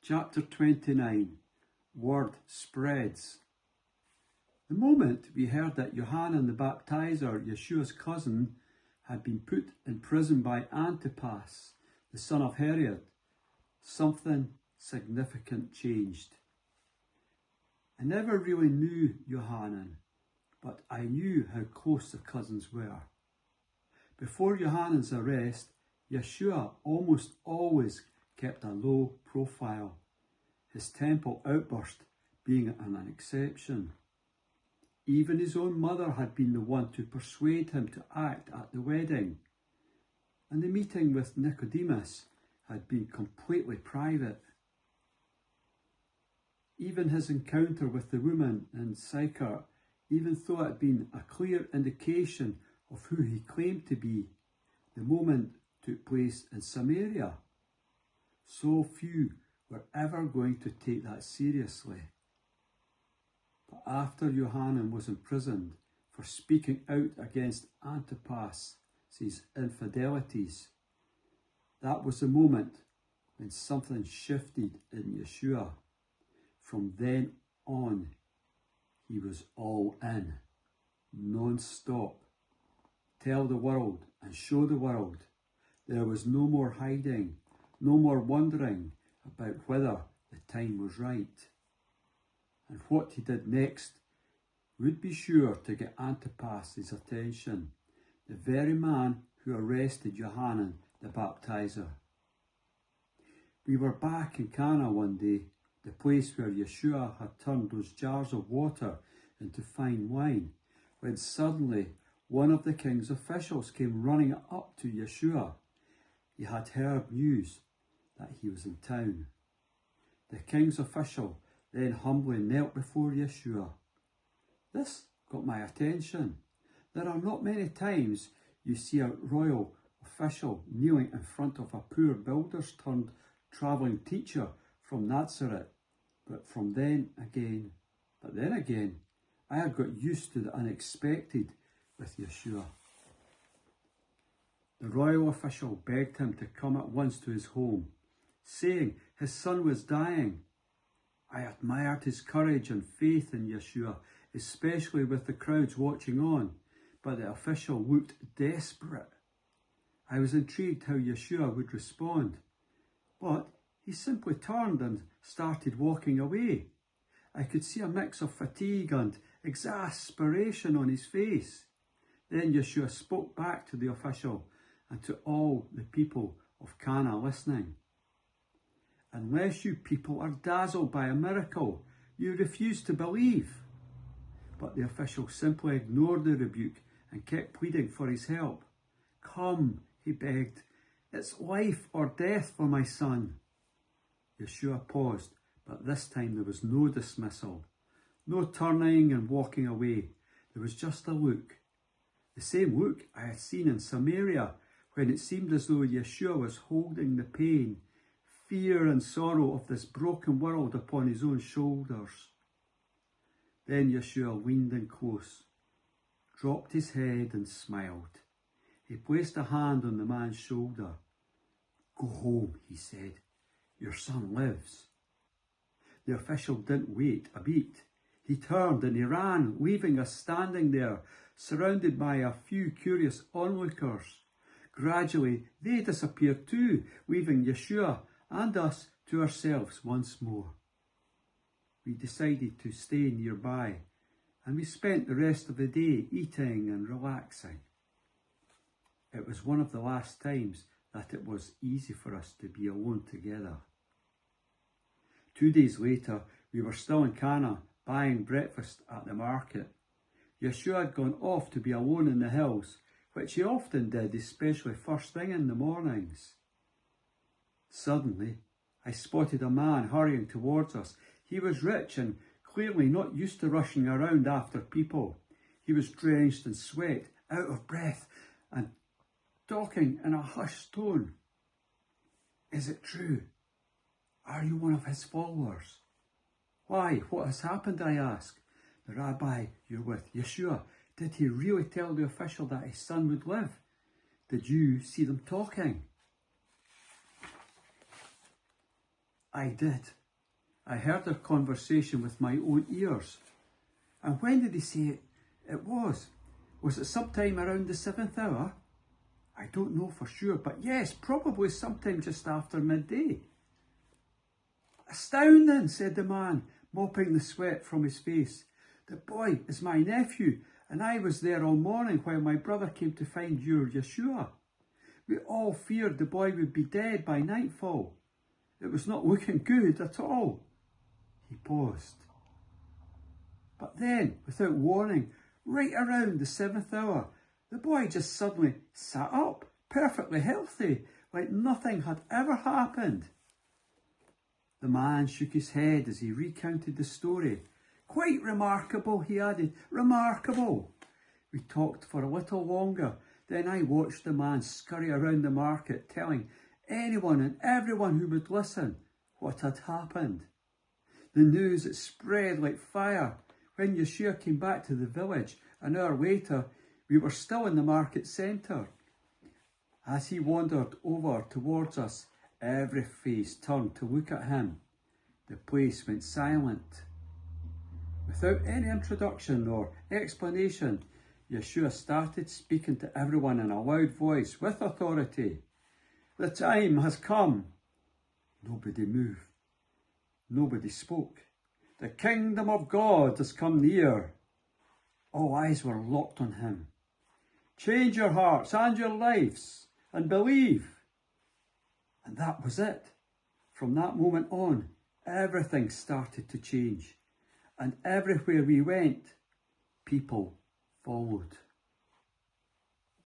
Chapter 29. Word spreads. The moment we heard that Yohanan the Baptizer, Yeshua's cousin, had been put in prison by Antipas, the son of Herod, something significant changed. I never really knew Yohanan, but I knew how close the cousins were. Before Yohanan's arrest, Yeshua almost always kept a low profile, his temple outburst being an exception. Even his own mother had been the one to persuade him to act at the wedding, and the meeting with Nicodemus had been completely private. Even his encounter with the woman in Sychar, even though it had been a clear indication of who he claimed to be, the moment took place in Samaria. So few were ever going to take that seriously. But after Yohanan was imprisoned for speaking out against Antipas' infidelities, that was the moment when something shifted in Yeshua. From then on, he was all in, non-stop. Tell the world and show the world. There was no more hiding, no more wondering about whether the time was right. And what he did next would be sure to get Antipas' attention, the very man who arrested Yohanan the Baptizer. We were back in Cana one day, the place where Yeshua had turned those jars of water into fine wine, when suddenly one of the king's officials came running up to Yeshua. He had heard news that he was in town. The king's official then humbly knelt before Yeshua. This got my attention. There are not many times you see a royal official kneeling in front of a poor builder's turned travelling teacher from Nazareth. But then again, I had got used to the unexpected with Yeshua. The royal official begged him to come at once to his home, saying his son was dying. I admired his courage and faith in Yeshua, especially with the crowds watching on, but the official looked desperate. I was intrigued how Yeshua would respond, but he simply turned and started walking away. I could see a mix of fatigue and exasperation on his face. Then Yeshua spoke back to the official and to all the people of Cana listening. Unless you people are dazzled by a miracle, you refuse to believe. But the official simply ignored the rebuke and kept pleading for his help. Come, he begged. It's life or death for my son. Yeshua paused, but this time there was no dismissal, no turning and walking away. There was just a look. The same look I had seen in Samaria, when it seemed as though Yeshua was holding the pain, fear and sorrow of this broken world upon his own shoulders. Then Yeshua leaned in close, dropped his head and smiled. He placed a hand on the man's shoulder. Go home, he said. Your son lives. The official didn't wait a beat. He turned and he ran, leaving us standing there, surrounded by a few curious onlookers. Gradually, they disappeared too, leaving Yeshua and us to ourselves once more. We decided to stay nearby, and we spent the rest of the day eating and relaxing. It was one of the last times that it was easy for us to be alone together. 2 days later, we were still in Cana, buying breakfast at the market. Yeshua had gone off to be alone in the hills, which he often did, especially first thing in the mornings. Suddenly, I spotted a man hurrying towards us. He was rich and clearly not used to rushing around after people. He was drenched in sweat, out of breath, and talking in a hushed tone. Is it true? Are you one of his followers? Why, what has happened, I asked. The rabbi you're with, Yeshua, did he really tell the official that his son would live? Did you see them talking? I did. I heard their conversation with my own ears. And when did he say it was? Was it sometime around the 7th hour? I don't know for sure, but yes, probably sometime just after midday. Astounding, said the man, mopping the sweat from his face. The boy is my nephew, and I was there all morning while my brother came to find your Yeshua. We all feared the boy would be dead by nightfall. It was not looking good at all. He paused. But then, without warning, right around the 7th hour, the boy just suddenly sat up, perfectly healthy, like nothing had ever happened. The man shook his head as he recounted the story. Quite remarkable, he added, remarkable. We talked for a little longer. Then I watched the man scurry around the market, telling anyone and everyone who would listen what had happened. The news had spread like fire. When Yeshua came back to the village an hour later, we were still in the market centre. As he wandered over towards us, every face turned to look at him. The place went silent. Without any introduction or explanation, Yeshua started speaking to everyone in a loud voice with authority. The time has come. Nobody moved. Nobody spoke. The kingdom of God has come near. All eyes were locked on him. Change your hearts and your lives and believe. And that was it. From that moment on, everything started to change. And everywhere we went, people followed.